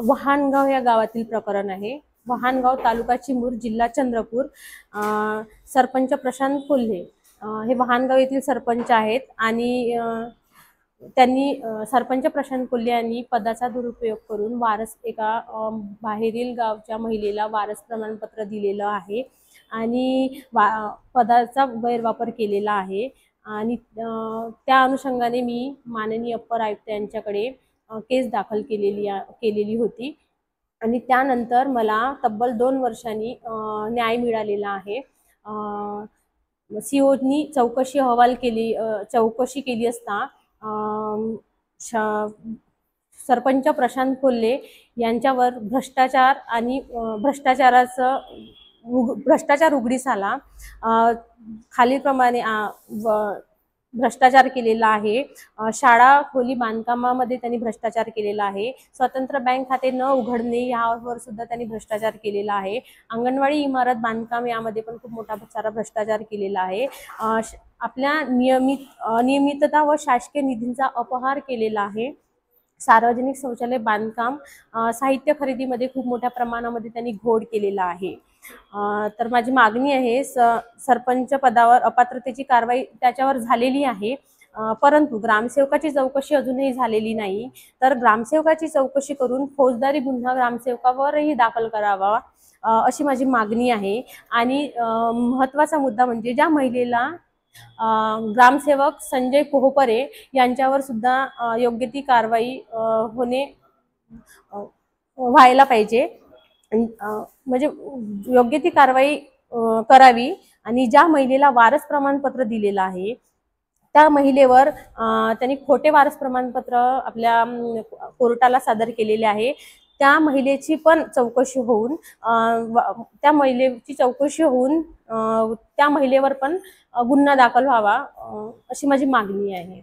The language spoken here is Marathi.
वहानगाव या गावातील प्रकरण आहे। वहानगाव तालुका चिमूर जिल्हा चंद्रपूर। सरपंच प्रशांत कोल्हे हे वहानगाव येथील सरपंच आहेत आणि त्यांनी सरपंच प्रशांत कोल्हे यांनी पदाचा दुरुपयोग करून वारस एका बाहेरील गावच्या महिलेला वारस प्रमाणपत्र दिलेलं आहे आणि पदाचा गैरवापर केलेला आहे आणि त्या अनुषंगाने मी माननीय अप्पर आयुक्त यांच्याकडे केस दाखल केलेली होती आणि त्यानंतर मला तब्बल 2 वर्षांनी न्याय मिळालेला आहे। सीओनी चौकशी केली असता सरपंच प्रशांत कोल्हे यांच्यावर भ्रष्टाचार उघडीस आला। खालीलप्रमाणे भ्रष्टाचार केलेला आहे। शाळा खोली बांधकामामध्ये त्यांनी भ्रष्टाचार केलेला आहे। स्वतंत्र बँक खाते न उघडणे यावर सुद्धा त्यांनी भ्रष्टाचार केलेला आहे। अंगणवाडी इमारत बांधकाम यामध्ये पण खूप मोठा सारा भ्रष्टाचार केलेला आहे। आपल्या अनियमितता व शासकीय निधींचा अपहार केलेला आहे। सार्वजनिक शौचालय बांधकाम साहित्य खरेदीमध्ये खूप मोठ्या प्रमाणामध्ये त्यांनी घोड केलेला आहे। तर माझी मागणी आहे, सरपंच पदावर अपात्रतेची कारवाई त्याच्यावर झालेली आहे, परंतु ग्रामसेवकाची चौकशी अजूनही झालेली नाही। तर ग्रामसेवकाची चौकशी करून फौजदारी गुन्हा ग्रामसेवकावरही दाखल करावा अशी माझी मागणी आहे। आणि महत्त्वाचा मुद्दा म्हणजे ज्या महिलेला ग्रामसेवक संजय कोहपरे यांच्यावर सुद्धा योग्य ती कारवाई व्हायला पाहिजे, म्हणजे योग्य ती कारवाई करावी आणि ज्या महिलेला वारस प्रमाणपत्र दिलेलं आहे त्या महिलेवर त्यांनी खोटे वारस प्रमाणपत्र आपल्या कोर्टाला सादर केलेले आहे। त्या महिलेची पण चौकशी होऊन त्या महिलेवर पण गुन्हा दाखल व्हावा अशी माझी मागणी आहे।